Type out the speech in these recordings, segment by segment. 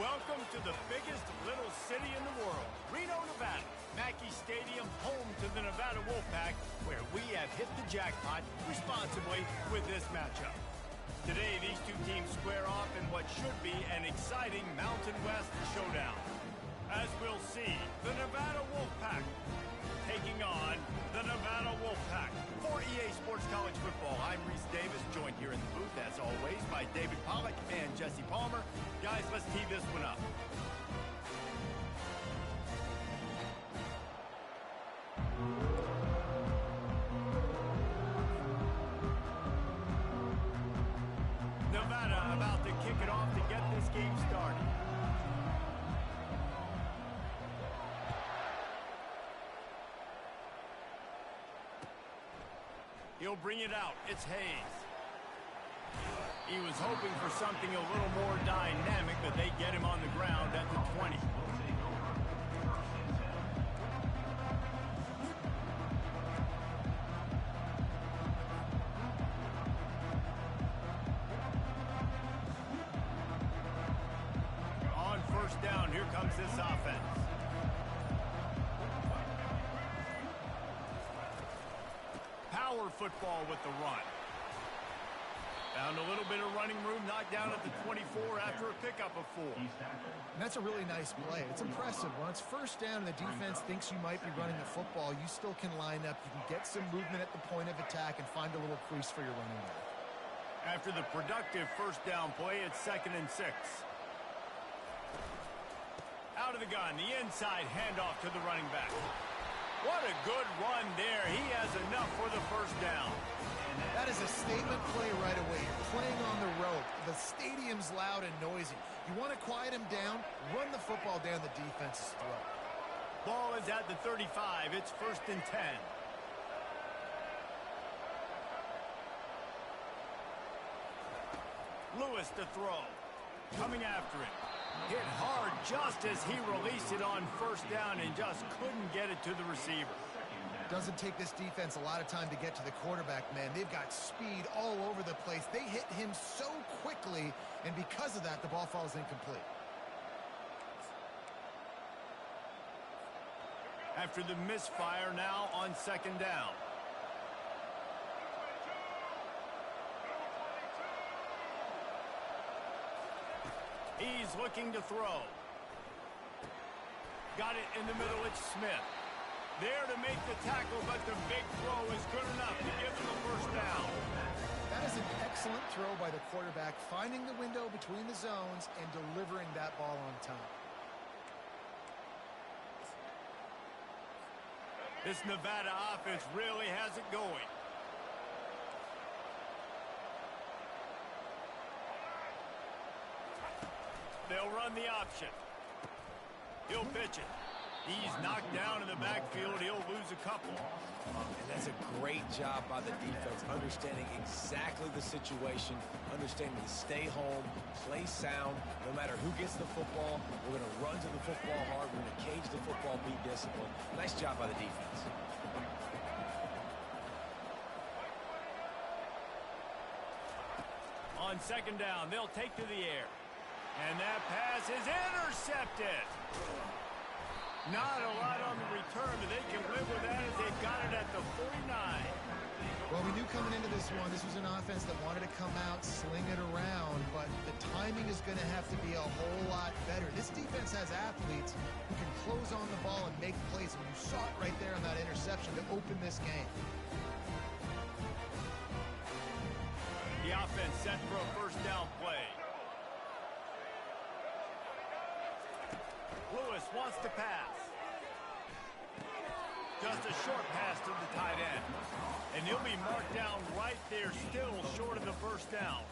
Welcome to the biggest little city in the world, Reno, Nevada. Mackey Stadium, home to the Nevada Wolfpack, where we have hit the jackpot responsibly with this matchup. Today, these two teams square off in what should be an exciting Mountain West showdown. As we'll see, the Nevada Wolfpack taking on the Nevada Wolfpack. For EA Sports College Football, I'm Reese Davis, joined here in the booth, as always, by David Pollack and Jesse Palmer. Guys, let's tee this one up. Nevada about to kick it off to get this game started. He'll bring it out. It's Hayes. He was hoping for something a little more dynamic, but they get him on the ground at the 20. On first down, here comes this offense. Power football with the run. Found a little bit of running room, knocked down at the 24 after a pickup of 4. And that's a really nice play. It's impressive. When it's first down and the defense thinks you might be running the football, you still can line up. You can get some movement at the point of attack and find a little crease for your running back. After the productive first down play, it's 2nd and 6. Out of the gun, the inside handoff to the running back. What a good run there. He has enough for the first down. That is a statement play right away. You're playing on the rope. The stadium's loud and noisy. You want to quiet him down, run the football down the defense's throat. Ball is at the 35. It's 1st and 10. Lewis to throw. Coming after it. Hit hard just as he released it on first down and just couldn't get it to the receiver. Doesn't take this defense a lot of time to get to the quarterback, man. They've got speed all over the place. They hit him so quickly, and because of that, the ball falls incomplete. After the misfire, now on 2nd down. He's looking to throw. Got it in the middle. It's Smith. There to make the tackle, but the big throw is good enough to give him the first down. That is an excellent throw by the quarterback, finding the window between the zones and delivering that ball on time. This Nevada offense really has it going. They'll run the option. He'll pitch it. He's knocked down in the backfield. He'll lose a couple. And that's a great job by the defense, understanding exactly the situation, understanding to stay home, play sound. No matter who gets the football, we're going to run to the football hard. We're going to cage the football, be disciplined. Nice job by the defense. On 2nd down, they'll take to the air. And that pass is intercepted. Not a lot on the return, but they can live with that as they've got it at the 49. Well, we knew coming into this one, this was an offense that wanted to come out, sling it around, but the timing is going to have to be a whole lot better. This defense has athletes who can close on the ball and make plays, and you saw it right there on that interception to open this game. The offense set for a first down play. Lewis wants to pass. Just a short pass to the tight end. And he'll be marked down right there, still short of the first down.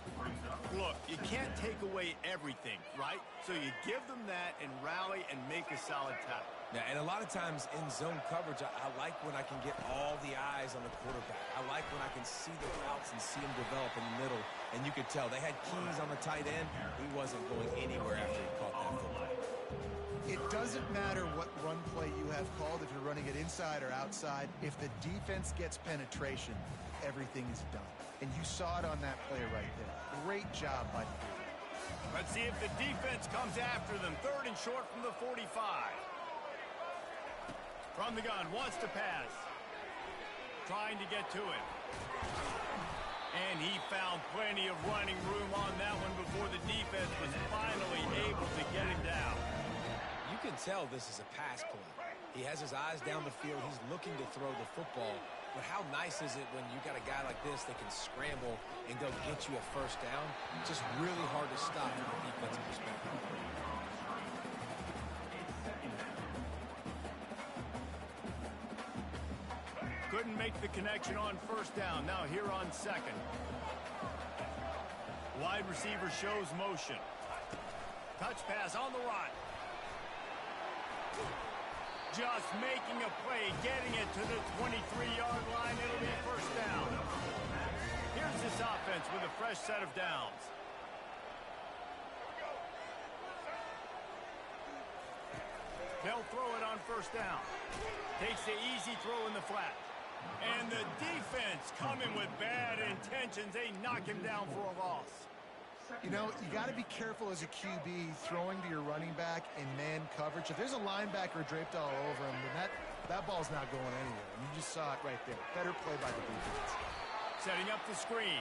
Look, you can't take away everything, right? So you give them that and rally and make a solid tackle. Yeah, and a lot of times in zone coverage, I like when I can get all the eyes on the quarterback. I like when I can see the routes and see them develop in the middle. And you could tell they had keys on the tight end. He wasn't going anywhere after he caught that football. It doesn't matter what run play you have called, if you're running it inside or outside. If the defense gets penetration, everything is done. And you saw it on that play right there. Great job by the defense. Let's see if the defense comes after them. 3rd and short from the 45. From the gun, wants to pass. Trying to get to it. And he found plenty of running room on that one before the defense was finally able to get him down. You can tell this is a pass play. He has his eyes down the field. He's looking to throw the football. But how nice is it when you got a guy like this that can scramble and go get you a 1st down? Just really hard to stop from a defensive perspective. Couldn't make the connection on 1st down. Now here on 2nd. Wide receiver shows motion. Touch pass on the run. Just making a play, getting it to the 23-yard line. It'll be 1st down. Here's this offense with a fresh set of downs. They'll throw it on 1st down. Takes the easy throw in the flat. And the defense coming with bad intentions. They knock him down for a loss. You know, you got to be careful as a QB throwing to your running back in man coverage. If there's a linebacker draped all over him, then that ball's not going anywhere. And you just saw it right there. Better play by the defense. Setting up the screen.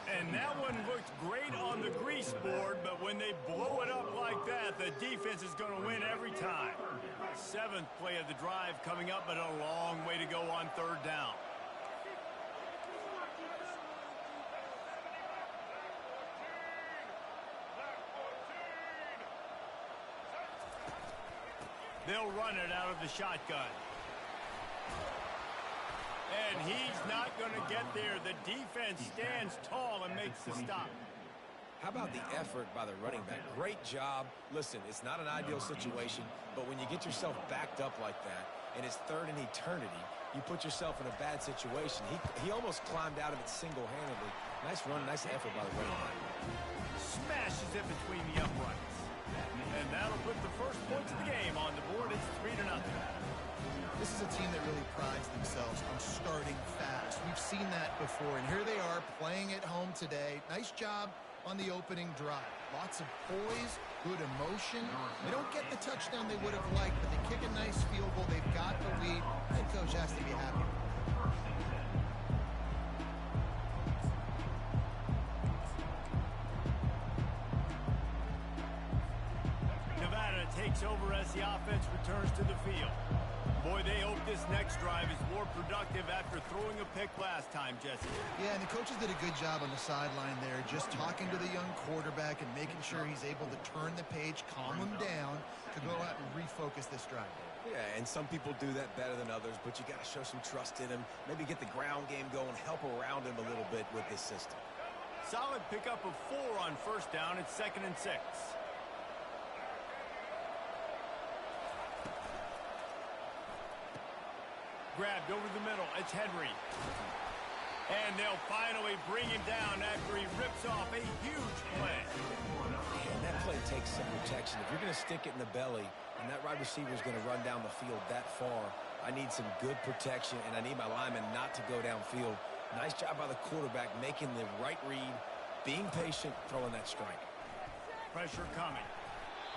And that one looked great on the grease board, but when they blow it up like that, the defense is going to win every time. 7th play of the drive coming up, but a long way to go on 3rd down. They'll run it out of the shotgun. And he's not going to get there. The defense stands tall and makes the stop. How about the effort by the running back? Great job. Listen, it's not an ideal situation, but when you get yourself backed up like that, and it's 3rd and eternity, you put yourself in a bad situation. He almost climbed out of it single-handedly. Nice run, nice effort by the running back. Smashes it between the uprights. And that'll put the first points of the game on the board. It's 3-0. This is a team that really prides themselves on starting fast. We've seen that before, and here they are playing at home today. Nice job on the opening drive. Lots of poise, good emotion. They don't get the touchdown they would have liked, but they kick a nice field goal. They've got the lead. Head coach has to be happy. Nevada takes over as the offense returns to the field. Boy, they hope this next drive is more productive after throwing a pick last time, Jesse. Yeah, and the coaches did a good job on the sideline there, just talking to the young quarterback and making sure he's able to turn the page, calm him down to go out and refocus this drive. Yeah, and some people do that better than others, but you got to show some trust in him. Maybe get the ground game going, help around him a little bit with this system. Solid pickup of 4 on 1st down. It's 2nd and 6. Grabbed over the middle. It's Henry. And they'll finally bring him down after he rips off a huge play. And that play takes some protection. If you're going to stick it in the belly and that wide receiver is going to run down the field that far, I need some good protection, and I need my lineman not to go downfield. Nice job by the quarterback making the right read, being patient, throwing that strike. Pressure coming.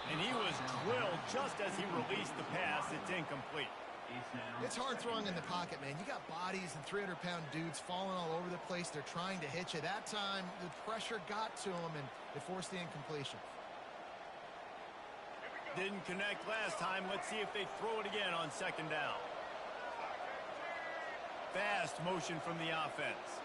And he was drilled just as he released the pass. It's incomplete. It's hard throwing in the pocket, man. You got bodies and 300-pound dudes falling all over the place. They're trying to hit you. That time, the pressure got to him, and it forced the incompletion. Didn't connect last time. Let's see if they throw it again on 2nd down. Fast motion from the offense.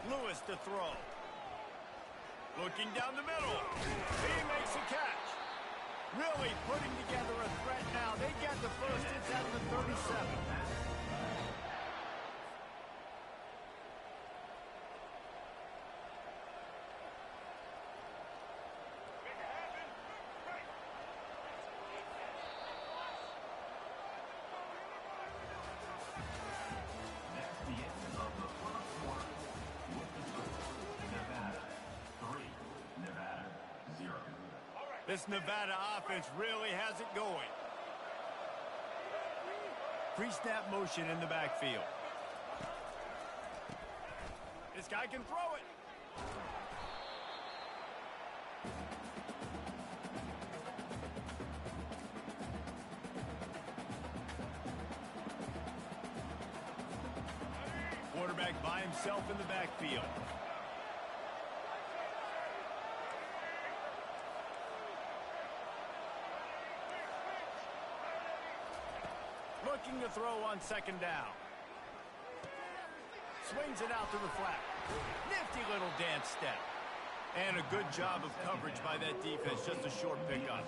Lewis to throw. Looking down the middle. He makes a catch. Really putting together a threat now. They get the first. It's at the 37. This Nevada offense really has it going. Pre-snap motion in the backfield. This guy can throw it. Quarterback by himself in the backfield. Looking to throw on second down. Swings it out to the flat. Nifty little dance step. And a good job of coverage by that defense. Just a short pickup.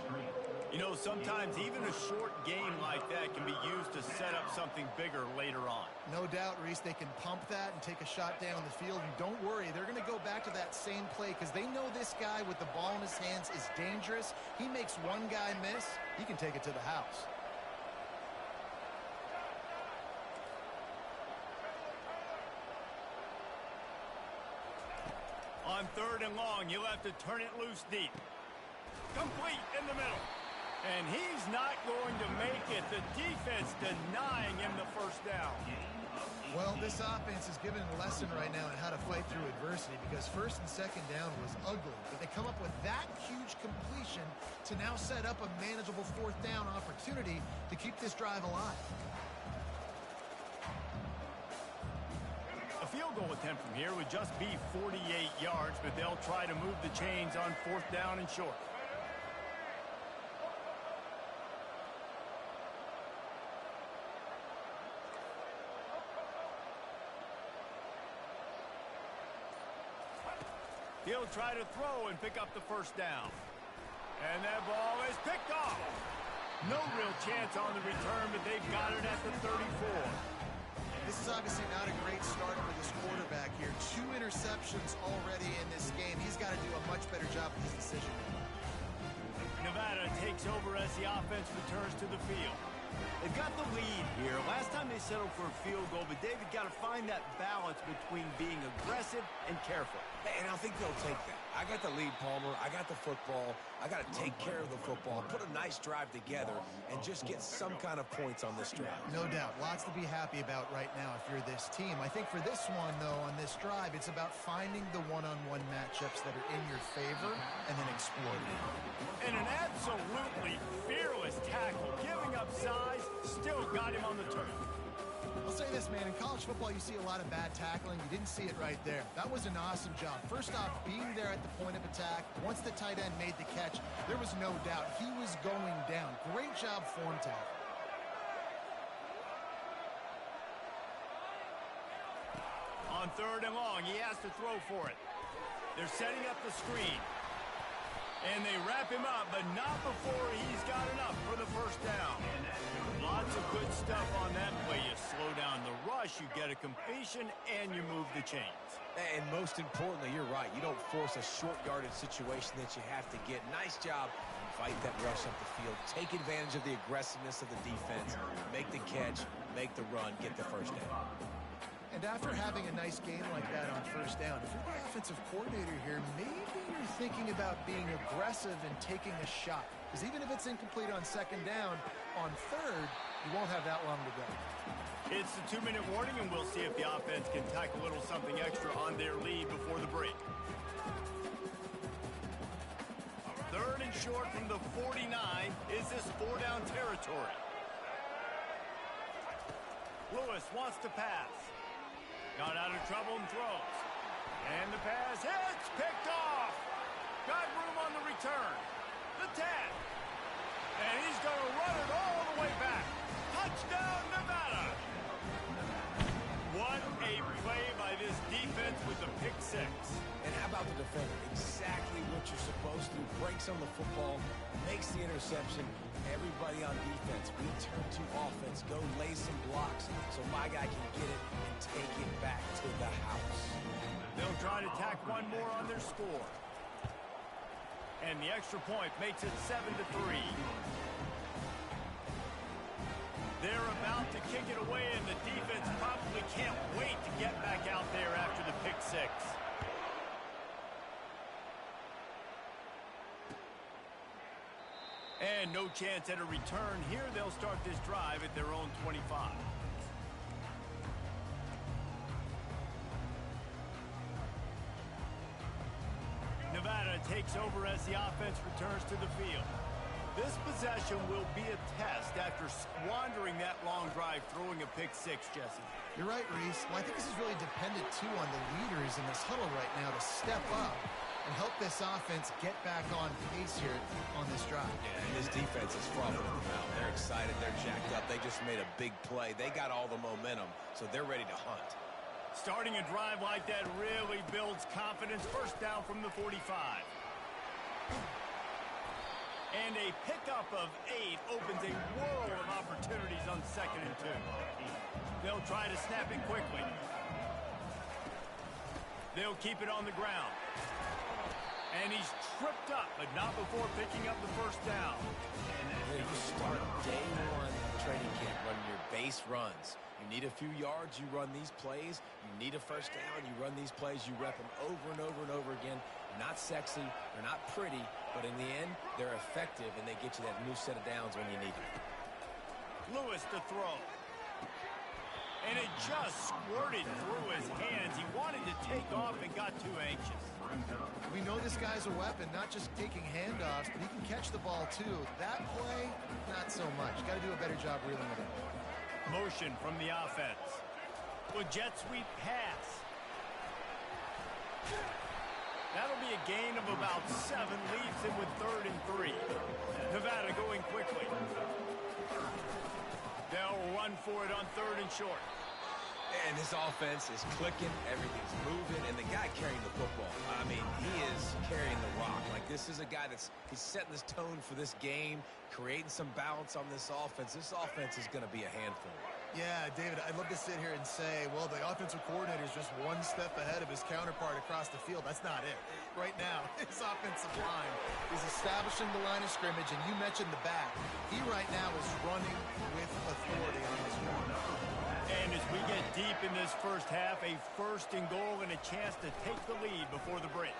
You know, sometimes even a short game like that can be used to set up something bigger later on. No doubt, Reese, they can pump that and take a shot down the field. And don't worry, they're going to go back to that same play because they know this guy with the ball in his hands is dangerous. He makes one guy miss, he can take it to the house. On third and long, you'll have to turn it loose deep. Complete in the middle. And he's not going to make it. The defense denying him the first down. Well, this offense is given a lesson right now on how to fight through adversity because first and second down was ugly. But they come up with that huge completion to now set up a manageable fourth down opportunity to keep this drive alive. A field goal attempt from here would just be 48 yards, but they'll try to move the chains on fourth down and short. He'll try to throw and pick up the first down. And that ball is picked off. No real chance on the return, but they've got it at the 34. This is obviously not a great start for this quarterback here. 2 interceptions already in this game. He's got to do a much better job with his decision. Nevada takes over as the offense returns to the field. They've got the lead here. Last time they settled for a field goal, but David got to find that balance between being aggressive and careful. And I think they'll take that. I got the lead, Palmer. I got the football. I got to take care of the football, put a nice drive together, and just get some kind of points on this drive. No doubt. Lots to be happy about right now if you're this team. I think for this one, though, on this drive, it's about finding the one-on-one matchups that are in your favor and then exploiting. And an absolutely fearless tackle, giving up size, still got him on the turf. I'll say this, man, in college football, you see a lot of bad tackling. You didn't see it right there. That was an awesome job. First off, being there at the point of attack. Once the tight end made the catch, there was no doubt he was going down. Great job form tackle. On third and long, he has to throw for it. They're setting up the screen. And they wrap him up, but not before he's got enough for the first down. Lots of good stuff on that play. You slow down the rush, you get a completion, and you move the chains. And most importantly, you're right. You don't force a short yardage situation that you have to get. Nice job. Fight that rush up the field. Take advantage of the aggressiveness of the defense. Make the catch, make the run, get the first down. And after having a nice game like that on first down, if you're the offensive coordinator here, maybe you're thinking about being aggressive and taking a shot. Because even if it's incomplete on second down, on third, you won't have that long to go. It's the 2-minute warning, and we'll see if the offense can tack a little something extra on their lead before the break. Third and short from the 49. Is this 4-down territory? Lewis wants to pass. Got out of trouble and throws. And the pass hits, picked off. Got room on the return. The 10. And he's going to run it all the way back. Touchdown, Nevada. What a play by this defense with the pick six. And how about the defender? Exactly what you're supposed to. Breaks on the football, makes the interception. Everybody on defense, we turn to offense. Go lay some blocks so my guy can get it and take it back to the house. They'll try to tack one more on their score. And the extra point makes it 7-3. They're about to kick it away, and the defense probably can't wait to get back out there after the pick six. And no chance at a return here. They'll start this drive at their own 25. Nevada takes over as the offense returns to the field. This possession will be a test after squandering that long drive, throwing a pick six, Jesse. You're right, Reese. Well, I think this is really dependent, too, on the leaders in this huddle right now to step up and help this offense get back on pace here on this drive. Yeah, and this defense is frothing at the mouth. They're excited. They're jacked up. They just made a big play. They got all the momentum, so they're ready to hunt. Starting a drive like that really builds confidence. First down from the 45. And a pickup of 8 opens a world of opportunities on 2nd and 2. They'll try to snap it quickly. They'll keep it on the ground. And he's tripped up, but not before picking up the first down. And you start day one training camp running your base runs. You need a few yards, you run these plays. You need a first down, you run these plays. You rep them over and over and over again. They're not sexy, they're not pretty, but in the end, they're effective, and they get you that new set of downs when you need it. Lewis to throw. And it just squirted through his hands. He wanted to take off and got too anxious. We know this guy's a weapon, not just taking handoffs, but he can catch the ball, too. That play, not so much. Got to do a better job reeling it in. Motion from the offense. Well, jet sweep pass. That'll be a gain of about 7, leaves him with 3rd and 3. Nevada going quickly. They'll run for it on 3rd and short. And this offense is clicking, everything's moving, and the guy carrying the football, I mean, he is carrying the rock. Like, this is a guy he's setting this tone for this game, creating some balance on this offense. This offense is going to be a handful. Yeah, David, I'd love to sit here and say, well, the offensive coordinator is just one step ahead of his counterpart across the field. That's not it. Right now, his offensive line is establishing the line of scrimmage, and you mentioned the back. He right now is running with authority on this one. And as we get deep in this first half, a 1st and goal and a chance to take the lead before the break.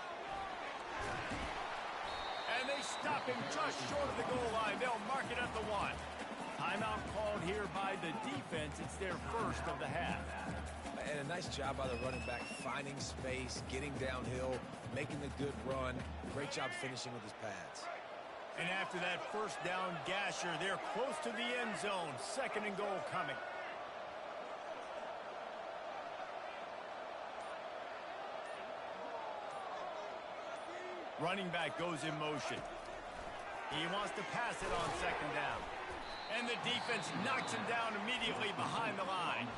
And they stop him just short of the goal line. They'll mark it at the 1. Timeout called here by the defense. It's their first of the half. And a nice job by the running back, finding space, getting downhill, making the good run. Great job finishing with his pads. And after that first down gasher, they're close to the end zone. 2nd and goal coming. Running back goes in motion. He wants to pass it on 2nd down. And the defense knocks him down immediately behind the line.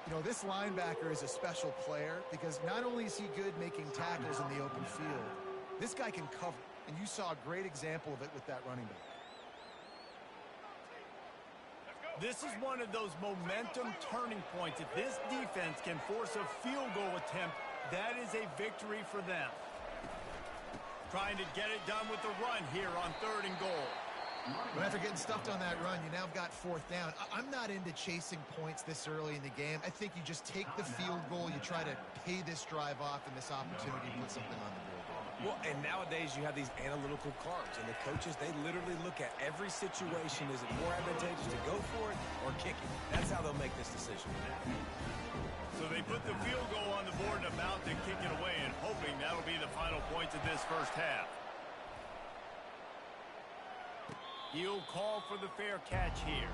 You know, this linebacker is a special player because not only is he good making tackles in the open field, this guy can cover. And you saw a great example of it with that running back. This is one of those momentum turning points. If this defense can force a field goal attempt, that is a victory for them. Trying to get it done with the run here on 3rd and goal. But after getting stuffed on that run, you now got 4th down. I'm not into chasing points this early in the game. I think you just take the field goal. You try to pay this drive off and this opportunity to put something on the board. Well, and nowadays you have these analytical cards, and the coaches, they literally look at every situation. Is it more advantageous to go for it or kick it? That's how they'll make this decision. So they put the field goal on the board and about to kick it away, and hoping that'll be the final points of this first half. He'll call for the fair catch here.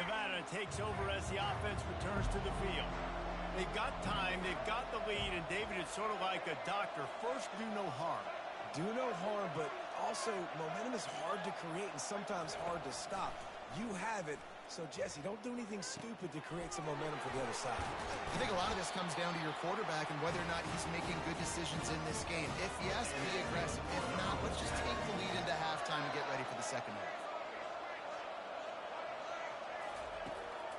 Nevada takes over as the offense returns to the field. They've got time, they've got the lead, and David, it's sort of like a doctor. First, do no harm. Do no harm, but also momentum is hard to create and sometimes hard to stop. You have it. So, Jesse, don't do anything stupid to create some momentum for the other side. I think a lot of this comes down to your quarterback and whether or not he's making good decisions in this game. If yes, be aggressive. If not, let's just take the lead into halftime and get ready for the second half.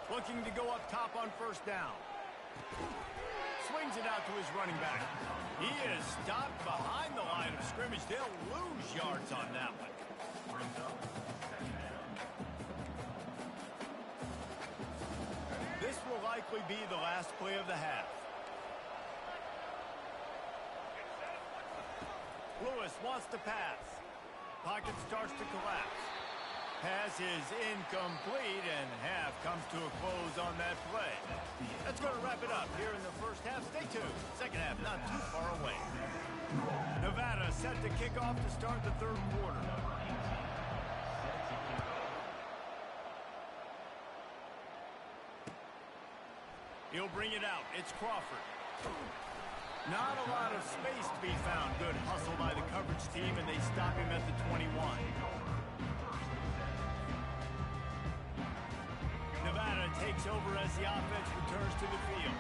Looking to go up top on 1st down. Swings it out to his running back. He is stopped behind the line of scrimmage. They'll lose yards on that one. This will likely be the last play of the half. Lewis wants to pass. Pocket starts to collapse. Pass is incomplete, and half comes to a close on that play. That's going to wrap it up here in the first half. Stay tuned. Second half not too far away. Nevada set to kick off to start the third quarter. He'll bring it out. It's Crawford. Not a lot of space to be found. Good hustle by the coverage team, and they stop him at the 21. Nevada takes over as the offense returns to the field.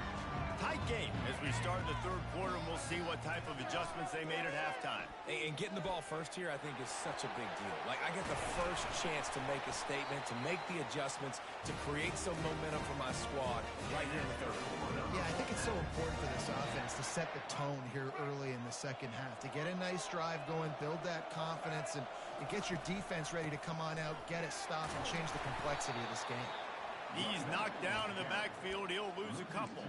Tight game as we start the third quarter, and we'll see what type of adjustments they made at halftime. And getting the ball first here, I think, is such a big deal. Like, I get the first chance to make a statement, to make the adjustments, to create some momentum for my squad right here in the third quarter. Yeah, I think it's so important for this offense to set the tone here early in the second half, to get a nice drive going, build that confidence, and get your defense ready to come on out, get a stop, and change the complexity of this game. He's knocked down in the backfield. He'll lose a couple.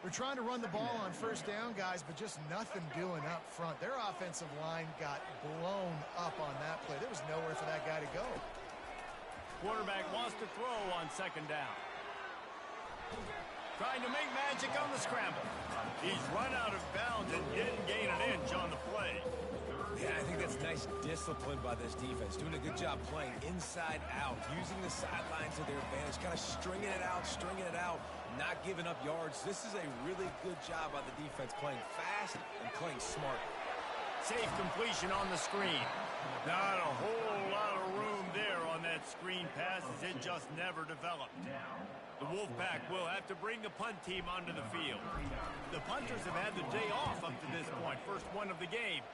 We're trying to run the ball on first down, guys, but just nothing doing up front. Their offensive line got blown up on that play. There was nowhere for that guy to go. Quarterback wants to throw on second down. Trying to make magic on the scramble. He's run out of bounds and didn't gain an inch on the play. Yeah, I think that's nice discipline by this defense. Doing a good job playing inside out, using the sideline to their advantage, kind of stringing it out, not giving up yards. This is a really good job by the defense, playing fast and playing smart. Safe completion on the screen. Not a whole lot of room there on that screen pass as it just never developed. The Wolfpack will have to bring the punt team onto the field. The punters have had the day off up to this point. First one of the game.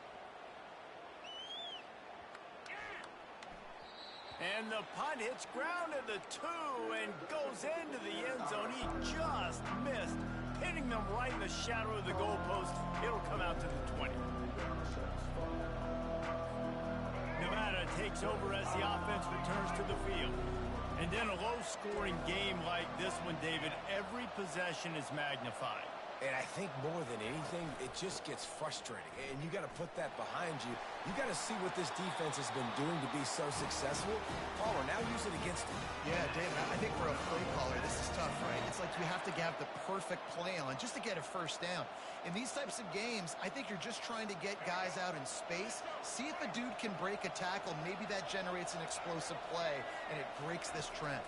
And the punt hits ground at the 2 and goes into the end zone. He just missed, hitting them right in the shadow of the goalpost. It'll come out to the 20. Nevada takes over as the offense returns to the field. And in a low-scoring game like this one, David, every possession is magnified. And I think more than anything, it just gets frustrating. And you got to put that behind you. You got to see what this defense has been doing to be so successful. Palmer, now use it against him. Yeah, David, I think for a play caller, this is tough, right? It's like you have to have the perfect play on just to get a first down. In these types of games, I think you're just trying to get guys out in space, see if a dude can break a tackle. Maybe that generates an explosive play, and it breaks this trend.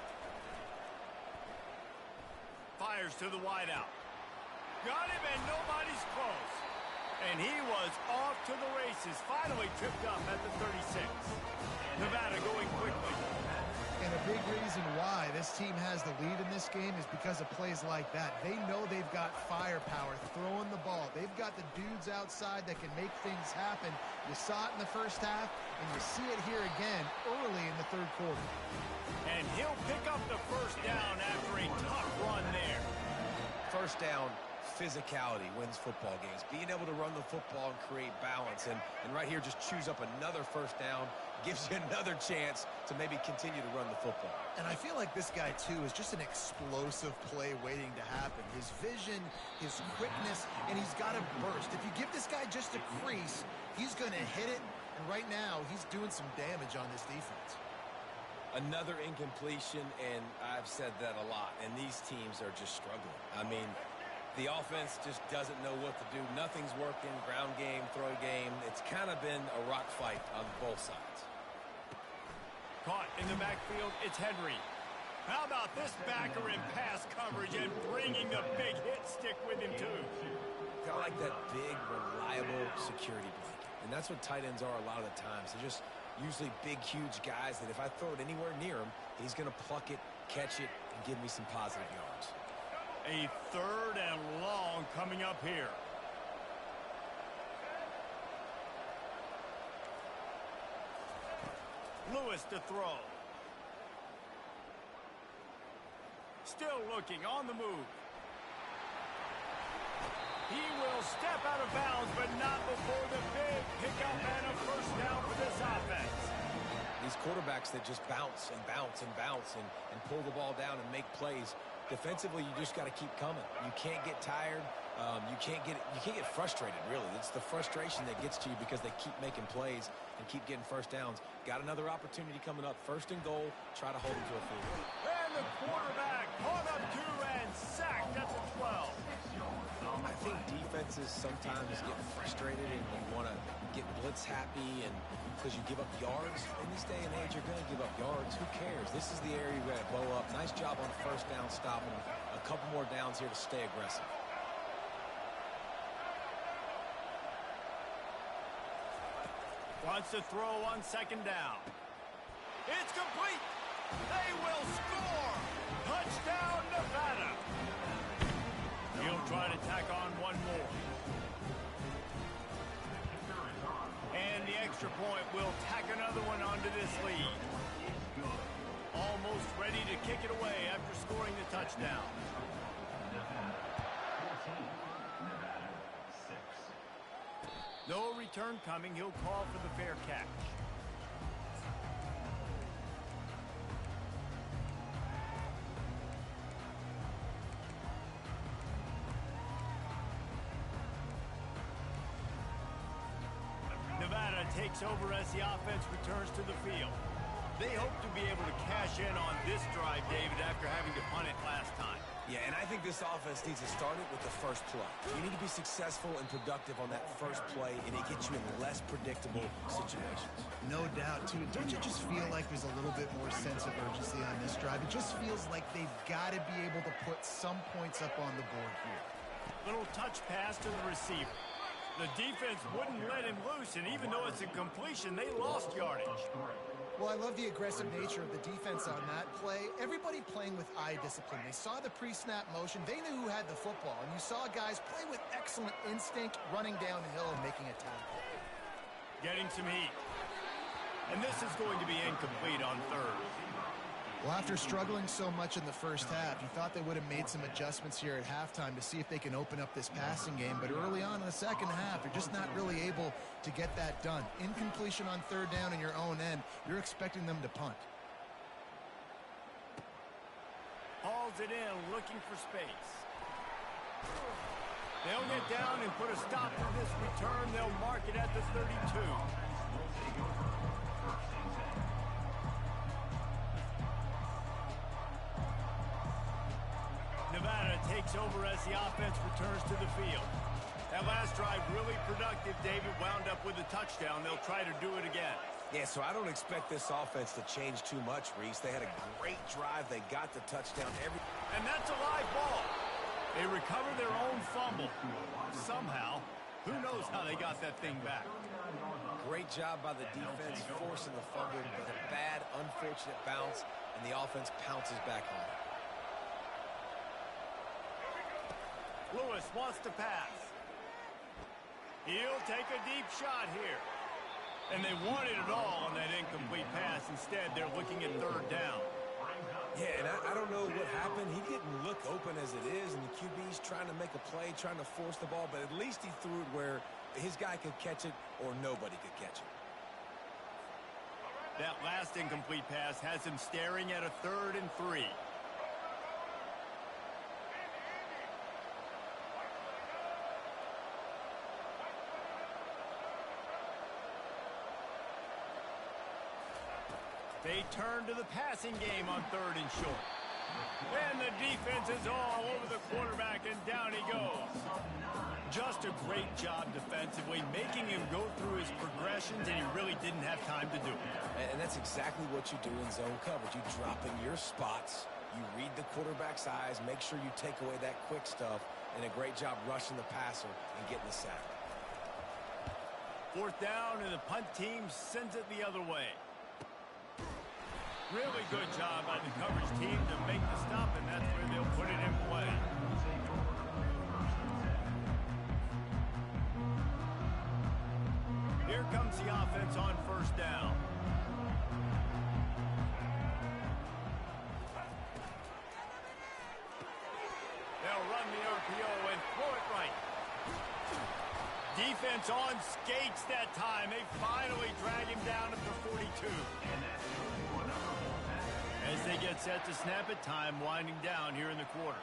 Fires to the wideout. Got him, and nobody's close. And he was off to the races. Finally tripped up at the 36. Nevada going quickly. And a big reason why this team has the lead in this game is because of plays like that. They know they've got firepower throwing the ball. They've got the dudes outside that can make things happen. You saw it in the first half, and you see it here again early in the third quarter. And he'll pick up the first down after a tough run there. First down, physicality wins football games. Being able to run the football and create balance. And right here, just choose up another first down, gives you another chance to maybe continue to run the football. And I feel like this guy, too, is just an explosive play waiting to happen. His vision, his quickness, and he's got a burst. If you give this guy just a crease, he's going to hit it. And right now, he's doing some damage on this defense. Another incompletion, and I've said that a lot, and these teams are just struggling. I mean, the offense just doesn't know what to do. Nothing's working. Ground game, throw game. It's kind of been a rock fight on both sides. Caught in the backfield, it's Henry. How about this backer in pass coverage and bringing the big hit stick with him, too? Kind of like that big, reliable security blanket. And that's what tight ends are a lot of the times. They're just usually big, huge guys that if I throw it anywhere near him, he's going to pluck it, catch it, and give me some positive yards. A third and long coming up here. Lewis to throw. Still looking on the move. He will step out of bounds, but not before the big pickup and a first down for this offense. These quarterbacks that just bounce and bounce and bounce and pull the ball down and make plays, Defensively, you just got to keep coming. You can't get tired. You can't get frustrated, really. It's the frustration that gets to you because they keep making plays and keep getting first downs. Got another opportunity coming up. First and goal. Try to hold them to a field goal. And the quarterback caught up to and sacked at the 12. I think defenses sometimes get frustrated and you want to get blitz happy and because you give up yards. In this day and age, you're going to give up yards. Who cares? This is the area you got to blow up. Nice job on first down, stopping them. A couple more downs here to stay aggressive. Wants to throw on second down. It's complete. They will score. Touchdown, Nevada. He'll try to tack on one more. And the extra point will tack another one onto this lead. Almost ready to kick it away after scoring the touchdown. No return coming. He'll call for the fair catch. Nevada takes over as the offense returns to the field. They hope to be able to cash in on this drive, David, after having to punt it last time. Yeah, and I think this offense needs to start it with the first play. You need to be successful and productive on that first play, and it gets you in less predictable situations. No doubt, too. Don't you just feel like there's a little bit more sense of urgency on this drive? It just feels like they've got to be able to put some points up on the board here. Little touch pass to the receiver. The defense wouldn't let him loose, and even though it's a completion, they lost yardage. Well, I love the aggressive nature of the defense on that play. Everybody playing with eye discipline. They saw the pre-snap motion. They knew who had the football. And you saw guys play with excellent instinct, running downhill and making a tackle. Getting some heat. And this is going to be incomplete on third. Well, after struggling so much in the first half, you thought they would have made some adjustments here at halftime to see if they can open up this passing game. But early on in the second half, you're just not really able to get that done. Incompletion on third down in your own end, you're expecting them to punt. Hauls it in, looking for space. They'll get down and put a stop to this return. They'll mark it at the 32. Nevada takes over as the offense returns to the field. That last drive really productive. David wound up with a touchdown. They'll try to do it again. Yeah, so I don't expect this offense to change too much, Reese. They had a great drive. They got the touchdown. And that's a live ball. They recover their own fumble. Somehow, who knows how they got that thing back. Great job by the defense forcing the fumble, but a bad, unfortunate bounce, and the offense pounces back on it. Lewis wants to pass. He'll take a deep shot here. And they wanted it all on that incomplete pass. Instead, they're looking at third down. Yeah, and I don't know what happened. He didn't look open as it is, and the QB's trying to make a play, trying to force the ball, but at least he threw it where his guy could catch it or nobody could catch it. That last incomplete pass has him staring at a 3rd and 3. They turn to the passing game on 3rd and short. And the defense is all over the quarterback, and down he goes. Just a great job defensively, making him go through his progressions, and he really didn't have time to do it. And that's exactly what you do in zone coverage. You drop in your spots, you read the quarterback's eyes, make sure you take away that quick stuff, and a great job rushing the passer and getting the sack. 4th down, and the punt team sends it the other way. Really good job by the coverage team to make the stop, and that's where they'll put it in play. Here comes the offense on 1st down. They'll run the RPO and throw it right. Defense on skates that time. They finally drag him down at the 42. As they get set to snap it, time winding down here in the quarter.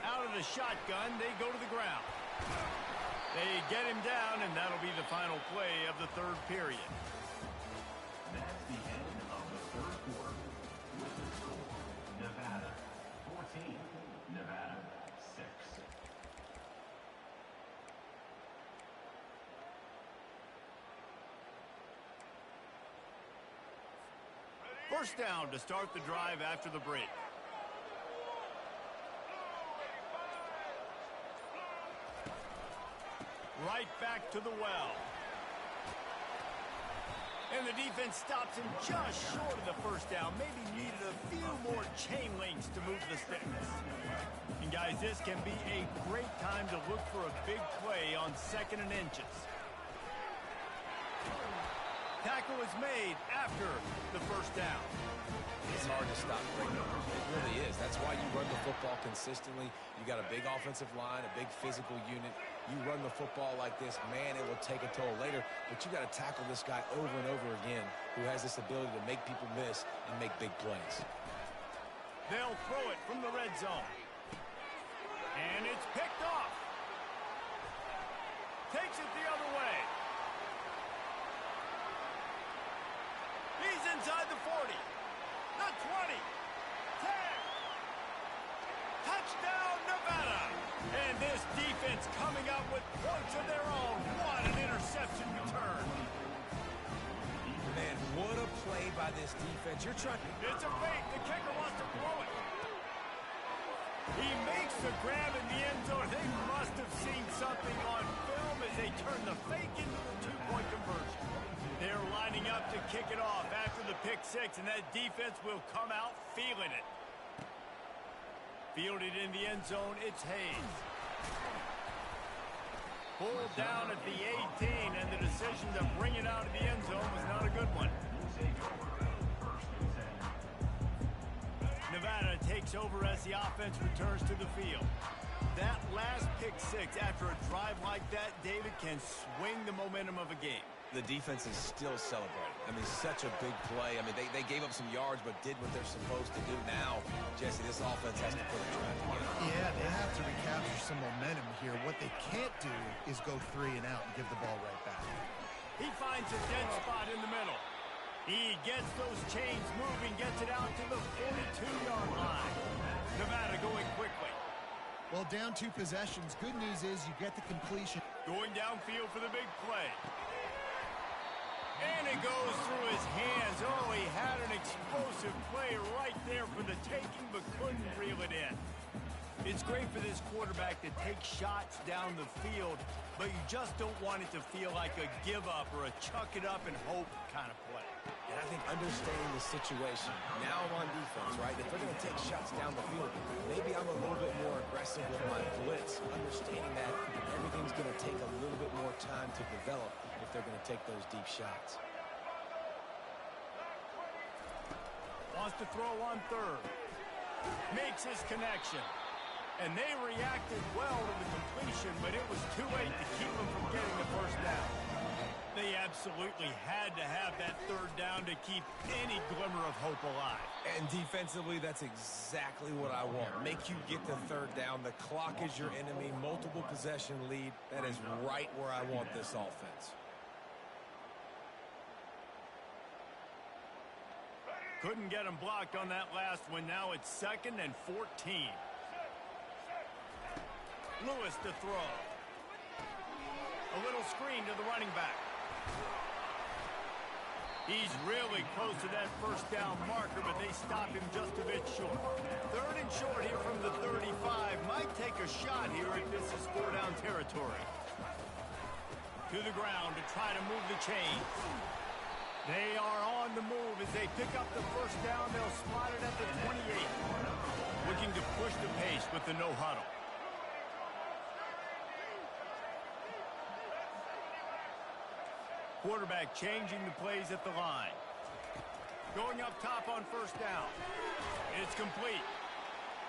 Out of the shotgun, they go to the ground. They get him down, and that'll be the final play of the third period. That's the end of the third quarter. With the score, Nevada 14, Nevada 6. First down to start the drive after the break. Right back to the well. And the defense stops him just short of the first down. Maybe needed a few more chain links to move the sticks. And guys, this can be a great time to look for a big play on 2nd and inches. Tackle is made after the first down. It's hard to stop great numbers. It really is. That's why you run the football consistently. You got a big offensive line, a big physical unit. You run the football like this, man, it will take a toll later. But you got to tackle this guy over and over again who has this ability to make people miss and make big plays. They'll throw it from the red zone. And it's picked off. Takes it the other way. He's inside the 40. The 20. 10. Touchdown, Nevada. And this defense coming up with points of their own. What an interception return. Man, what a play by this defense. You're trying. It's a fake. The kicker wants to blow it. He makes the grab in the end zone. They must have seen something on film as they turn the fake into the two-point conversion. They're lining up to kick it off after the pick six, and that defense will come out feeling it. Fielded in the end zone, it's Hayes. Pulled down at the 18, and the decision to bring it out of the end zone was not a good one. Nevada takes over as the offense returns to the field. That last pick six after a drive like that, David, can swing the momentum of a game. The defense is still celebrating. I mean, such a big play. I mean, they gave up some yards but did what they're supposed to do. Now, Jesse, this offense has to put a drive together. Yeah, they have to recapture some momentum here. What they can't do is go 3 and out and give the ball right back. He finds a dead spot in the middle. He gets those chains moving, gets it out to the 42-yard line. Nevada going quickly. Well, down 2 possessions. Good news is you get the completion. Going downfield for the big play. And it goes through his hands. Oh, he had an explosive play right there for the taking, but couldn't reel it in. It's great for this quarterback to take shots down the field, but you just don't want it to feel like a give-up or a chuck-it-up and hope kind of play. And I think understanding the situation, now I'm on defense, right? If they're going to take shots down the field, maybe I'm a little bit more aggressive with my blitz, understanding that everything's going to take a little bit more time to develop if they're going to take those deep shots. Wants to throw on third. Makes his connection. And they reacted well to the completion, but it was too late to keep them from getting the first down. They absolutely had to have that third down to keep any glimmer of hope alive. And defensively, that's exactly what I want. Make you get the third down. The clock is your enemy. Multiple possession lead. That is right where I want this offense. Couldn't get him blocked on that last one. Now it's 2nd and 14. Lewis to throw. A little screen to the running back. He's really close to that first down marker, but they stop him just a bit short. 3rd and short here from the 35. Might take a shot here if this is 4-down territory. To the ground to try to move the chains. They are on the move as they pick up the first down. They'll spot it at the 28. Looking to push the pace with the no huddle. Quarterback changing the plays at the line. Going up top on first down. It's complete.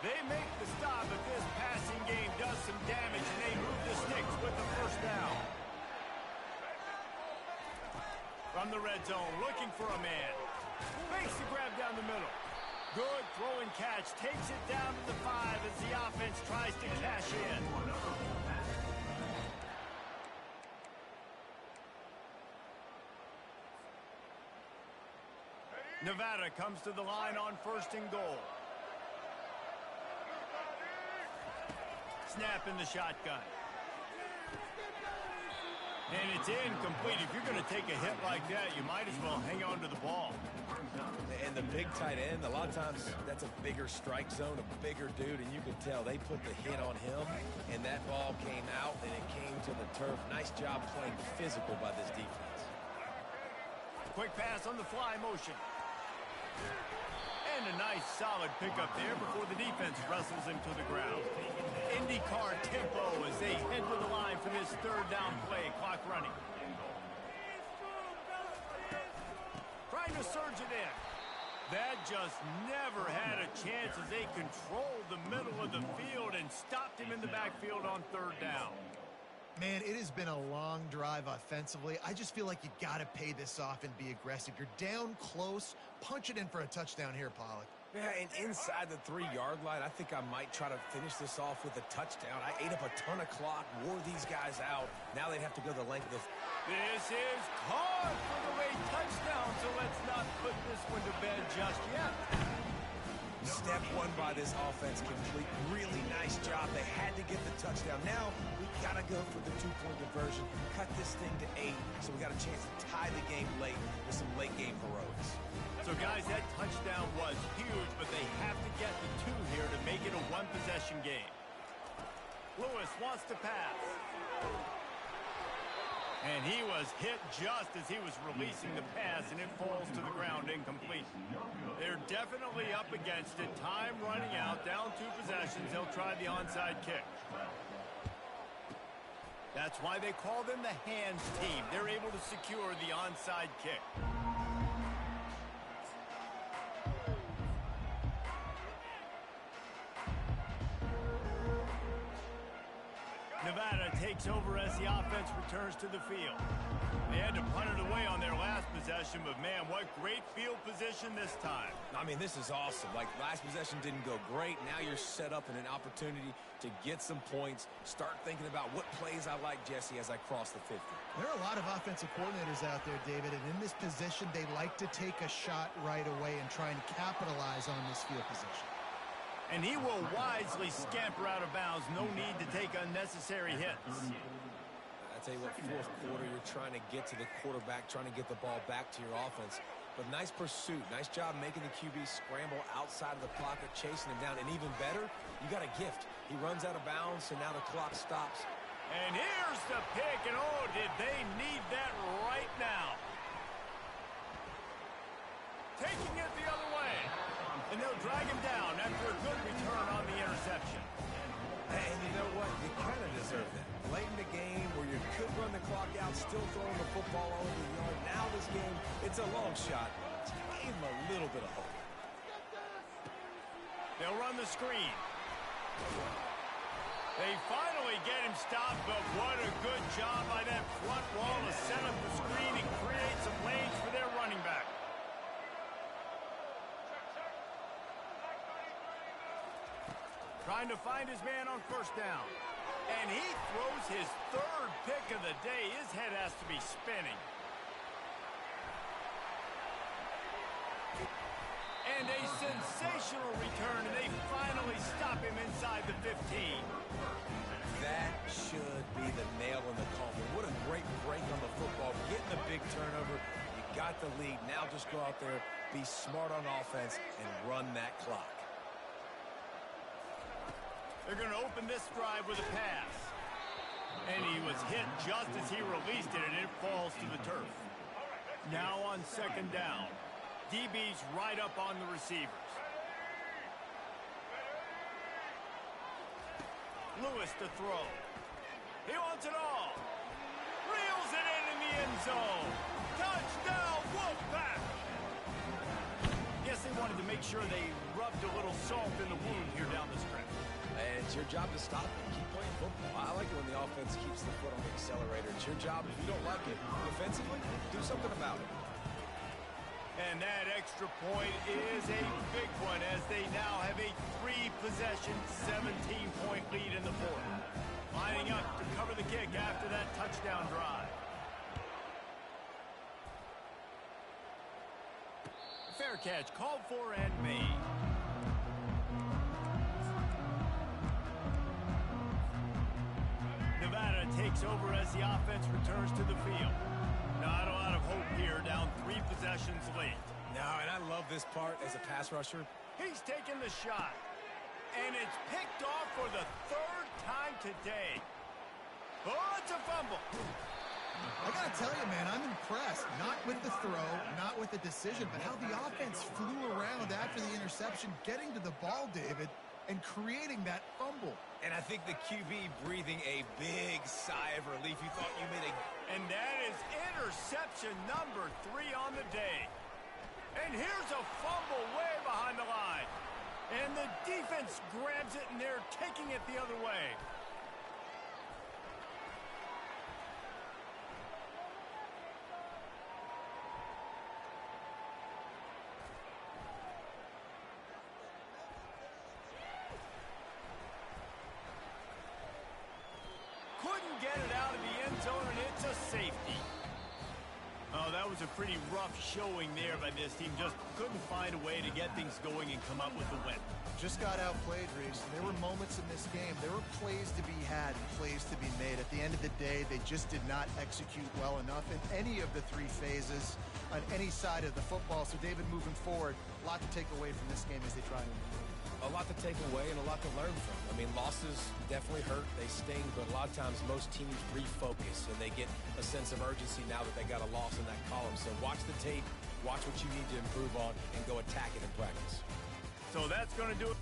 They make the stop, but this passing game does some damage, and they move the sticks with the first down. From the red zone, looking for a man. Makes the grab down the middle. Good throw and catch. Takes it down to the 5 as the offense tries to cash in. Nevada comes to the line on 1st and goal. Snap in the shotgun. And it's incomplete. If you're going to take a hit like that, you might as well hang on to the ball. And the big tight end, a lot of times that's a bigger strike zone, a bigger dude, and you can tell they put the hit on him, and that ball came out, and it came to the turf. Nice job playing physical by this defense. Quick pass on the fly motion. And a nice solid pickup there before the defense wrestles him to the ground. IndyCar tempo as they head to the line for this 3rd down play. Clock running. Trying to surge it in. That just never had a chance as they controlled the middle of the field and stopped him in the backfield on 3rd down. Man, it has been a long drive offensively. I just feel like you got to pay this off and be aggressive. You're down close. Punch it in for a touchdown here, Pollock. Yeah, and inside the 3-yard line, I think I might try to finish this off with a touchdown. I ate up a ton of clock, wore these guys out. Now they'd have to go the length of... This is caught for the late touchdown, so let's not put this one to bed just yet. Step 1 by this offense complete. Really nice job. They had to get the touchdown. Now we got to go for the 2-point conversion. Cut this thing to 8 so we got a chance to tie the game late with some late game heroics. So, guys, that touchdown was huge, but they have to get the 2 here to make it a 1-possession game. Lewis wants to pass. And he was hit just as he was releasing the pass, and it falls to the ground incomplete. They're definitely up against it. Time running out, down 2 possessions. They'll try the onside kick. That's why they call them the hands team. They're able to secure the onside kick. Nevada takes over as the offense returns to the field. They had to punt it away on their last possession, but man, what great field position this time. I mean, this is awesome. Like, last possession didn't go great. Now you're set up in an opportunity to get some points. Start thinking about what plays I like, Jesse, as I cross the 50. There are a lot of offensive coordinators out there, David, and in this position, they like to take a shot right away and try and capitalize on this field position. And he will wisely scamper out of bounds. No need to take unnecessary hits. I tell you what, 4th quarter, you're trying to get to the quarterback, trying to get the ball back to your offense. But nice pursuit. Nice job making the QB scramble outside of the pocket, chasing him down. And even better, you got a gift. He runs out of bounds, so now the clock stops. And here's the pick, and oh, did they need that right now. Taking it the other way. And they'll drag him down after a good return on the interception. And you know what? You kind of deserve that. Late in the game where you could run the clock out, still throwing the football over the yard. Now this game, it's a long shot. Gave him a little bit of hope. They'll run the screen. They finally get him stopped, but what a good job by that front wall to set up the screen and create some lanes for their running back. Trying to find his man on 1st down. And he throws his 3rd pick of the day. His head has to be spinning. And a sensational return, and they finally stop him inside the 15. That should be the nail in the coffin. What a great break on the football. Getting the big turnover. You got the lead. Now just go out there, be smart on offense, and run that clock. They're going to open this drive with a pass. And he was hit just as he released it, and it falls to the turf. Now on 2nd down. DB's right up on the receivers. Lewis to throw. He wants it all. Reels it in the end zone. Touchdown, Wolfpack! Guess they wanted to make sure they rubbed a little salt in the wound here down the stretch. And it's your job to stop it and keep playing football. I like it when the offense keeps the foot on the accelerator. It's your job, if you don't like it defensively, do something about it. And that extra point is a big one as they now have a 3-possession, 17-point lead in the fourth. Lining up to cover the kick after that touchdown drive. Fair catch called for and made. Nevada takes over as the offense returns to the field. Not a lot of hope here, down 3 possessions late. No, and I love this part as a pass rusher. He's taking the shot. And it's picked off for the 3rd time today. Oh, it's a fumble. I got to tell you, man, I'm impressed. Not with the throw, not with the decision, but how the offense flew around after the interception, getting to the ball, David, and creating that fumble. And I think the QB breathing a big sigh of relief. You thought you made a... And that is interception number 3 on the day. And here's a fumble way behind the line. And the defense grabs it, and they're taking it the other way. Couldn't get it out of the end zone, and it's a safety. Oh, that was a pretty rough showing there by this team. Just couldn't find a way to get things going and come up with the win. Just got outplayed, Reese. There were moments in this game. There were plays to be had and plays to be made. At the end of the day, they just did not execute well enough in any of the 3 phases on any side of the football. So, David, moving forward, a lot to take away from this game as they try to improve. A lot to take away and a lot to learn from. I mean, losses definitely hurt. They sting, but a lot of times most teams refocus and they get a sense of urgency now that they got a loss in that column. So watch the tape, watch what you need to improve on, and go attack it in practice. So that's going to do it.